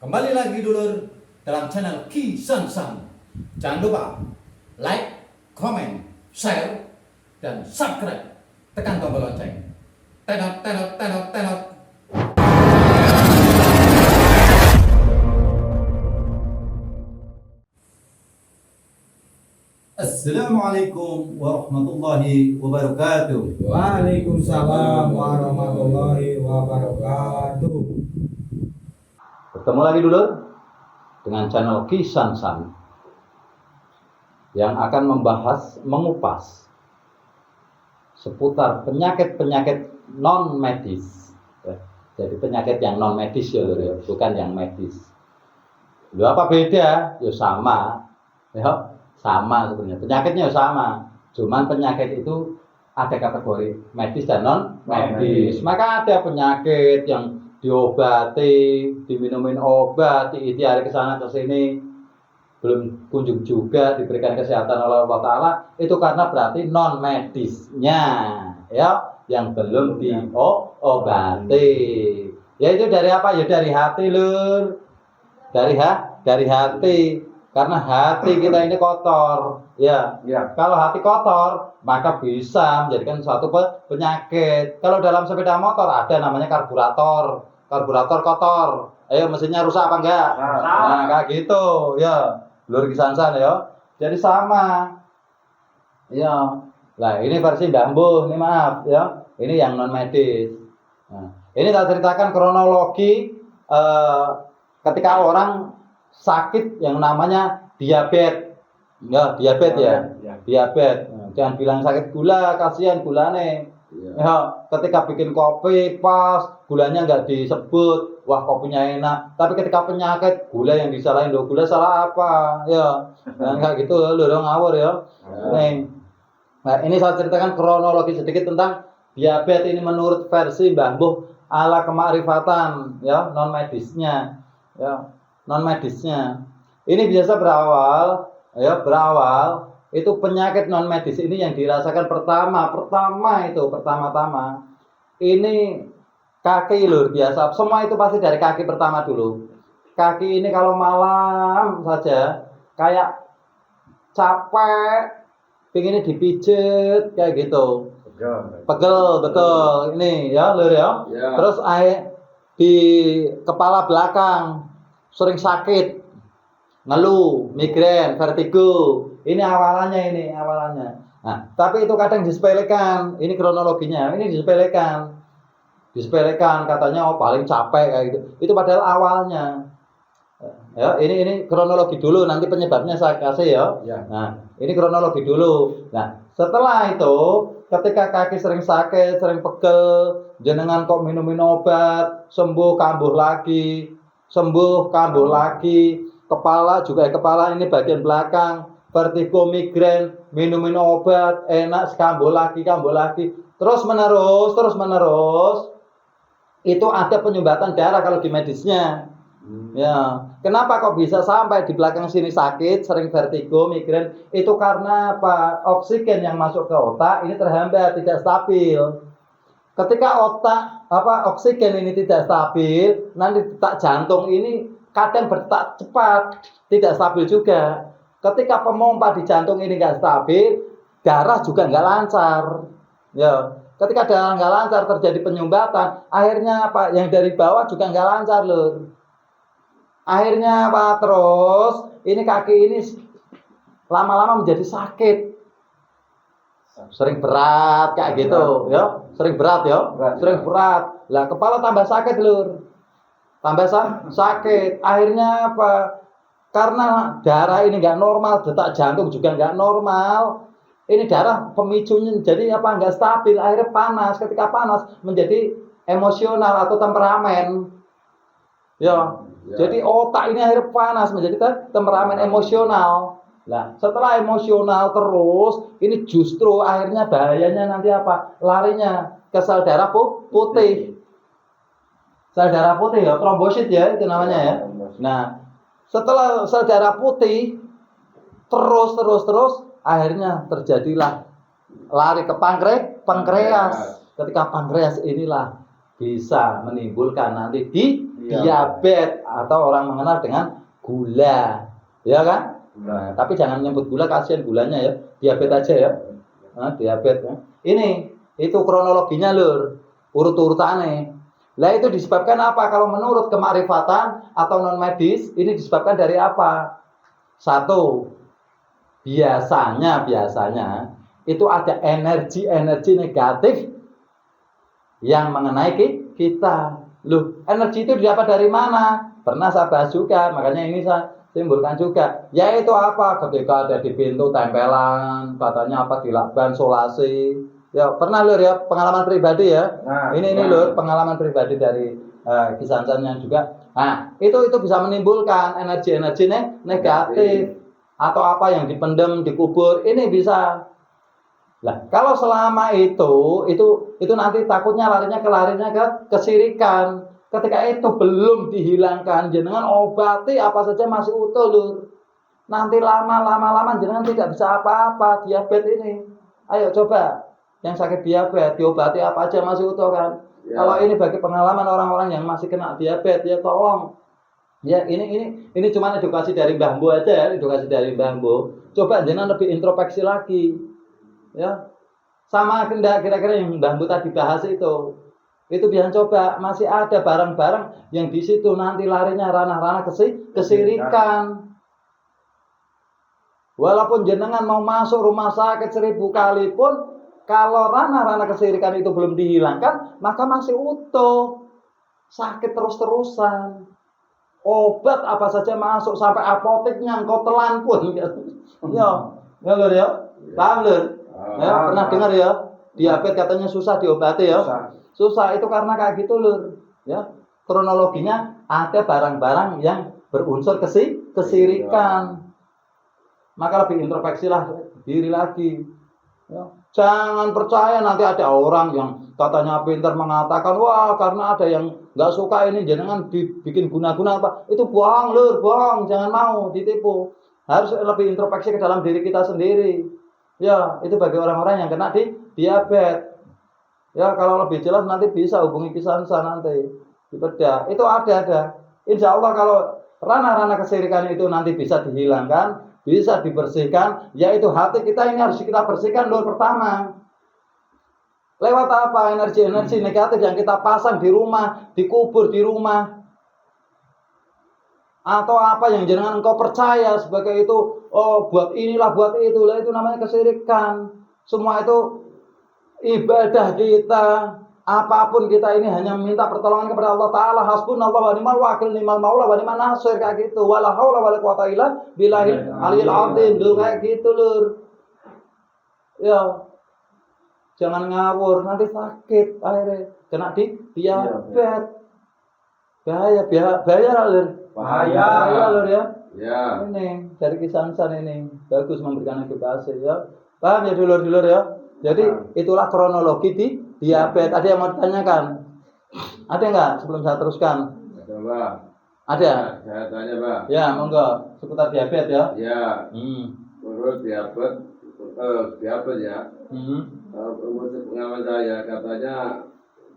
Kembali lagi dulur dalam channel Ki San San. Jangan lupa like, comment, share, dan subscribe. Tekan tombol lonceng. Tenot, tenot, tenot, tenot. Assalamualaikum warahmatullahi wabarakatuh. Waalaikumsalam warahmatullahi wabarakatuh. Bertemu lagi dulu dengan channel Ki San San yang akan membahas, mengupas seputar penyakit-penyakit non medis. Jadi penyakit yang non medis ya, bukan yang medis. Lu apa beda? Ya sama, ya sama sebenarnya. Penyakitnya sama, cuman penyakit itu ada kategori medis dan non medis. Maka ada penyakit yang diobati, diminumin obat, diikhtiari ke sana ke sini, belum kunjung juga diberikan kesehatan oleh Allah Ta'ala, itu karena berarti non medisnya, ya, yang belum diobati. Ya itu dari apa? Ya dari hati, lur. Dari hati. Karena hati kita ini kotor, ya. Kalau hati kotor, maka bisa menjadikan suatu penyakit. Kalau dalam sepeda motor ada namanya karburator kotor. Ayo mesinnya rusak apa enggak? Nah, kayak gitu, ya. Lur Kisansan ya. Jadi sama. Ya. Lah, ini versi Dambuh, ini maaf ya. Ini yang non medis. Nah, ini tak ceritakan kronologi ketika orang sakit yang namanya diabetes. Ya, diabetes ya. Diabetes. Nah, jangan bilang sakit gula, kasihan gulane. Ya, ketika bikin kopi pas gulanya nggak disebut, wah kopinya enak. Tapi ketika penyakit gula yang disalahin, loh gula salah apa? Ya, nah, nggak gitu, lo dong ngawur ya. Nah, ini saya ceritakan kronologi sedikit tentang diabetes ini menurut versi Mbah Mbuh ala kemakrifatan, ya non medisnya, ya non medisnya. Ini biasa berawal itu penyakit non medis ini yang dirasakan pertama-tama ini kaki lur biasa. Semua itu pasti dari kaki pertama dulu. Kaki ini kalau malam saja kayak capek, pinginnya dipijet kayak gitu. Pegel betul. Ini ya lur ya. Terus di kepala belakang sering sakit, ngeluh, migrain, vertigo. Ini awalannya. Nah, tapi itu kadang disepelekan. Ini kronologinya. Ini disepelekan. Katanya oh paling capek kayak gitu. Itu padahal awalnya. Ya, ini kronologi dulu. Nanti penyebabnya saya kasih ya. Nah, ini kronologi dulu. Nah, setelah itu ketika kaki sering sakit, sering pegel, jenengan kok minum obat, sembuh kambuh lagi. Kepala ini bagian belakang, vertigo, migrain, minumin obat, enak, kambuh lagi. Terus menerus itu ada penyumbatan darah kalau di medisnya. Ya, kenapa kok bisa sampai di belakang sini sakit, sering vertigo, migrain? Itu karena apa? Oksigen yang masuk ke otak ini terhambat, tidak stabil. Ketika oksigen ini tidak stabil, nanti detak jantung ini kadang berdetak cepat, tidak stabil juga. Ketika pompa di jantung ini nggak stabil, darah juga nggak lancar. Ya, ketika darah nggak lancar terjadi penyumbatan, akhirnya apa? Yang dari bawah juga nggak lancar loh. Akhirnya apa? Terus ini kaki ini lama-lama menjadi sakit. Sering berat kayak gitu, ya. Sering berat. Lah kepala tambah sakit, lur. Sakit. Akhirnya apa? Karena darah ini nggak normal, detak jantung juga nggak normal. Ini darah pemicunya jadi apa? Nggak stabil. Akhirnya panas. Ketika panas menjadi emosional atau temperamen. Ya. Jadi otak ini akhirnya panas menjadi temperamen emosional. Nah, setelah emosional terus, ini justru akhirnya bahayanya nanti apa? Larinya ke sel darah putih. Sel darah putih ya, trombosit ya itu namanya ya. Nah, setelah sel darah putih terus akhirnya terjadilah lari ke pankreas. Ketika pankreas inilah bisa menimbulkan nanti diabetes atau orang mengenal dengan gula, ya kan? Nah, tapi jangan nyebut gula, kasihan gulanya ya, diabetes aja ya. Nah, diabetes. Ya. Ini itu kronologinya lur, urut-urutannya. Lah itu disebabkan apa? Kalau menurut kemakrifatan atau non medis, ini disebabkan dari apa? Satu, biasanya itu ada energi negatif yang mengenai kita. Loh, energi itu didapat dari mana? Pernah saya bahas juga, makanya ini saya simpulkan juga. Yaitu apa? Ketika ada di pintu tempelan, katanya apa, di lakban solasi. Ya, pernah lur ya, pengalaman pribadi ya. Nah, ini lur, pengalaman pribadi dari Kisansan juga. Nah, itu bisa menimbulkan energi negatif atau apa yang dipendam, dikubur, ini bisa. Nah, kalau selama itu nanti takutnya larinya ke kesirikan. Ketika itu belum dihilangkan, jenengan obati apa saja masih utuh lur. Nanti lama jenengan tidak bisa apa-apa diabetes ini. Ayo coba yang sakit diabetes diobati apa aja masih utuh kan. Ya. Kalau ini bagi pengalaman orang-orang yang masih kena diabetes ya tolong. Ya ini cuma edukasi dari Mbah Mbo aja ya, edukasi dari Mbah Mbo. Coba jenengan lebih introspeksi lagi. Ya, sama kira-kira yang Mbah Mbo tadi bahas itu bisa coba. Masih ada barang-barang yang di situ nanti larinya ranah-ranah kesirikan. Walaupun jenengan mau masuk rumah sakit 1000 kali pun, kalau ranah-ranah kesirikan itu belum dihilangkan, maka masih utuh, sakit terus-terusan. Obat apa saja masuk, sampai apoteknya engkau telan pun. Ya lur ya, paham lur? Ya, pernah dengar ya, diabetes katanya susah diobati ya. Susah itu karena kayak gitu lur. Ya, kronologinya ada barang-barang yang berunsur kesirikan. Maka lebih introspeksilah diri lagi. Ya. Jangan percaya nanti ada orang yang katanya pintar mengatakan, wah karena ada yang nggak suka ini jenengan dibikin guna-guna apa. Itu bohong lur, bohong. Jangan mau ditipu. Harus lebih introspeksi ke dalam diri kita sendiri. Ya, itu bagi orang-orang yang kena diabetes. Ya, kalau lebih jelas nanti bisa hubungi Kisansan nanti di bedah. Itu ada. Insya Allah kalau ranah-ranah kesirikan itu nanti bisa dihilangkan, bisa dibersihkan, yaitu hati kita ini harus kita bersihkan dulu pertama. Lewat apa? Energi negatif yang kita pasang di rumah, dikubur di rumah. Atau apa yang jangan engkau percaya sebagai itu, oh buat inilah, buat itulah, itu namanya kesirikan. Semua itu ibadah kita, apapun kita ini hanya minta pertolongan kepada Allah Ta'ala. Hasbunallahu wa ni'mal wakil, ni'mal maula wa ni'man nasir, kayak gitu. Wala haula wala quwata illa billahil aliyil azim, lur, kayak gitu lur. Ya, jangan ngawur, nanti sakit akhirnya kena diabetes. Bahaya lur. Bahaya lur ya. Ya. Ini dari Kisansan ini bagus memberikan edukasi ya. Paham ya dulur ya. Jadi itulah kronologi di diabetes. Ada yang mau ditanyakan? Ada enggak sebelum saya teruskan? Ada, Pak. Ada? Saya tanya, Pak. Ya, monggo. Seputar diabetes ya. Ya. Menurut diabetes ya. Menurut pengalaman saya katanya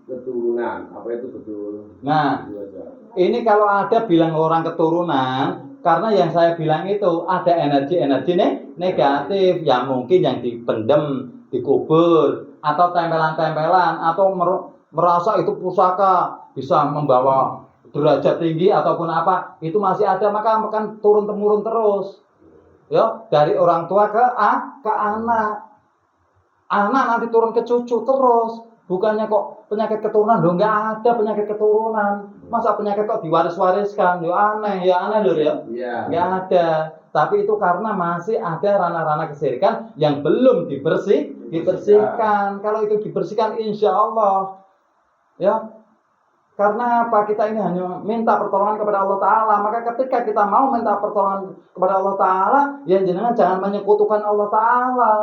keturunan. Apa itu betul? Nah, ini kalau ada bilang orang keturunan, karena yang saya bilang itu ada energi negatif yang mungkin yang dipendam, dikubur, atau tempelan-tempelan, atau merasa itu pusaka bisa membawa derajat tinggi ataupun apa, itu masih ada, maka akan turun temurun terus. Ya, dari orang tua ke anak. Anak nanti turun ke cucu terus. Bukannya kok penyakit keturunan, loh enggak ada penyakit keturunan. Masa penyakit kok diwaris-wariskan? Ya aneh lho ya. Enggak ada. Tapi itu karena masih ada ranah-ranah kesirikan yang belum dibersihkan. Kalau itu dibersihkan insya Allah ya. Karena apa? Kita ini hanya minta pertolongan kepada Allah Ta'ala. Maka ketika kita mau minta pertolongan kepada Allah Ta'ala, ya jangan menyekutukan Allah Ta'ala.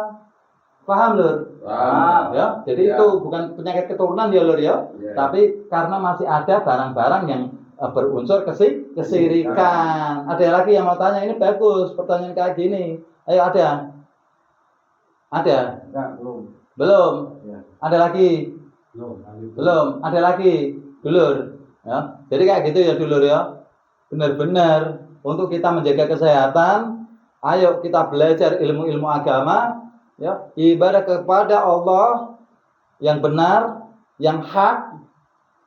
Paham lur? Paham ya. Jadi itu bukan penyakit keturunan ya lur ya. Tapi karena masih ada barang-barang yang berunsur kesirikan. Ada lagi yang mau tanya? Ini bagus pertanyaan kayak gini. Ayo ada? Enggak, belum. Belum. Ya. Ada lagi? Belum. Belum. Ada lagi? Dulur. Ya, jadi kayak gitu ya dulur ya. Benar-benar untuk kita menjaga kesehatan, ayo kita belajar ilmu-ilmu agama, ya, ibadah kepada Allah yang benar, yang hak,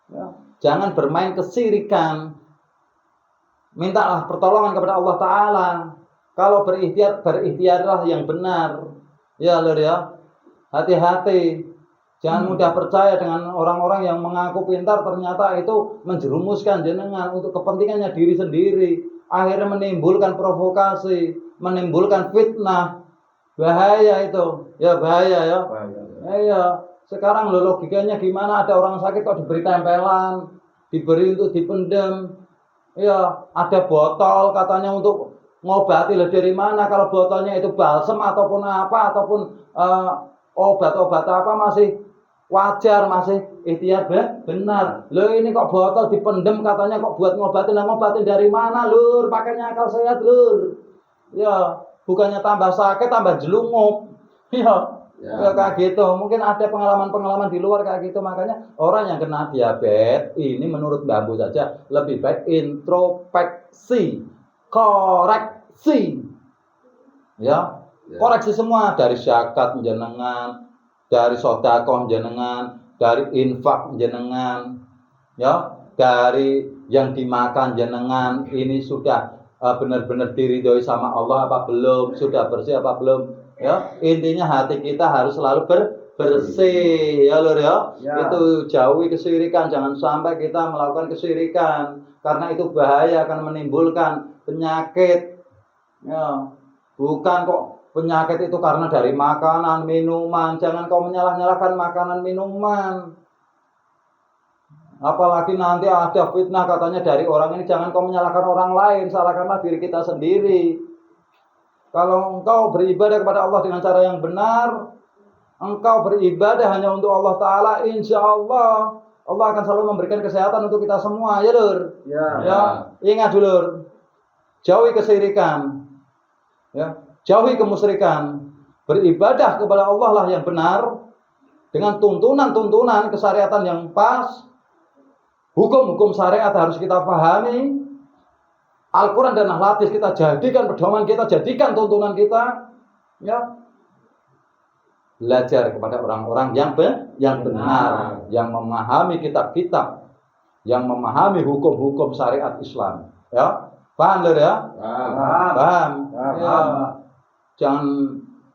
ya. Jangan bermain kesirikan. Mintalah pertolongan kepada Allah Ta'ala. Kalau berikhtiarlah yang benar. Ya lur ya. Hati-hati. Jangan mudah percaya dengan orang-orang yang mengaku pintar, ternyata itu menjerumuskan jenengan untuk kepentingannya diri sendiri. Akhirnya menimbulkan provokasi, menimbulkan fitnah. Bahaya itu. Ya bahaya ya. Iya. Sekarang logikanya gimana, ada orang sakit kok diberi tempelan, diberi untuk dipendam. Iya, ada botol katanya untuk ngobati. Lah dari mana kalau botolnya itu balsem ataupun apa ataupun obat-obat apa masih wajar, masih ikhtiar benar. Loh ini kok botol dipendem katanya kok buat ngobatin. Lah ngobatin dari mana, Lur? Pakainya akal sehat, Lur. Ya, bukannya tambah sakit tambah jelungup. Ya. Ya kayak gitu. Mungkin ada pengalaman-pengalaman di luar kayak gitu. Makanya orang yang kena diabetes ini menurut Mbak Bu saja lebih baik introspeksi, koreksi. Ya, koreksi semua dari zakat jenengan, dari sedekah jenengan, dari infak jenengan, ya, dari yang dimakan jenengan ini sudah benar-benar diridhoi sama Allah apa belum, sudah bersih apa belum. Ya, intinya hati kita harus selalu bersih ya Lur ya. Itu jauhi kesyirikan, jangan sampai kita melakukan kesyirikan karena itu bahaya, akan menimbulkan penyakit. Ya, bukan kok penyakit itu karena dari makanan, minuman. Jangan kau menyalah-nyalahkan makanan, minuman. Apalagi nanti ada fitnah katanya dari orang ini, jangan kau menyalahkan orang lain, salahkanlah diri kita sendiri. Kalau engkau beribadah kepada Allah dengan cara yang benar, engkau beribadah hanya untuk Allah Ta'ala, insya Allah Allah akan selalu memberikan kesehatan untuk kita semua, ya Lur. Ya. Ingat dulu, jauhi kesyirikan, ya, jauhi kemusyrikan, beribadah kepada Allah lah yang benar dengan tuntunan-tuntunan kesyariatan yang pas. Hukum-hukum syariat harus kita pahami. Al-Quran dan hadis kita jadikan pedoman kita, jadikan tuntunan kita, ya. Belajar kepada orang-orang yang benar, yang memahami kitab-kitab, yang memahami hukum-hukum syariat Islam, ya. Paham Lur ya? Paham. Ya. Jangan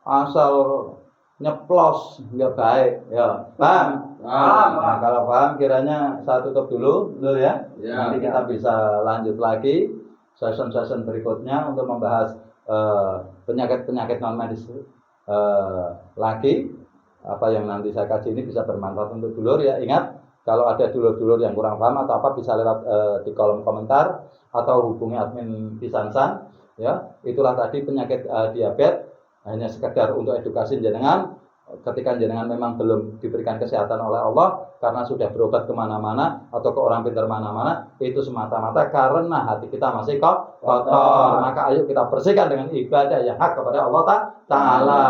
asal nyeplos, nggak baik, ya. Paham? Nah, kalau paham kiranya saya tutup dulu Lur ya. Nanti kita bisa lanjut lagi session-session berikutnya untuk membahas penyakit-penyakit non medis lagi. Apa yang nanti saya kaji ini bisa bermanfaat untuk dulur ya. Ingat, kalau ada dulur-dulur yang kurang paham atau apa bisa lewat di kolom komentar atau hubungi admin Kisansan ya. Itulah tadi penyakit diabetes, hanya sekedar untuk edukasi jenengan. Ketika jenengan memang belum diberikan kesehatan oleh Allah karena sudah berobat kemana-mana atau ke orang pintar mana-mana, itu semata-mata karena hati kita masih kotor. Maka ayo kita bersihkan dengan ibadah yang hak kepada Allah Ta'ala.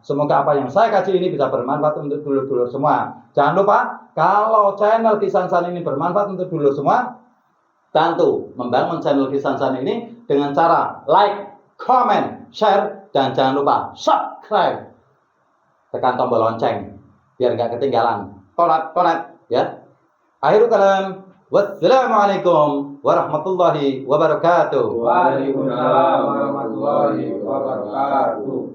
Semoga apa yang saya kaji ini bisa bermanfaat untuk dulur-dulur semua. Jangan lupa, kalau channel Kisansan ini bermanfaat untuk dulur semua, bantu membangun channel Kisansan ini dengan cara like, comment, share, dan jangan lupa subscribe. Tekan tombol lonceng biar nggak ketinggalan. Konet ya. Akhirul kalam. Wassalamualaikum warahmatullahi wabarakatuh. Waalaikumsalam warahmatullahi wabarakatuh.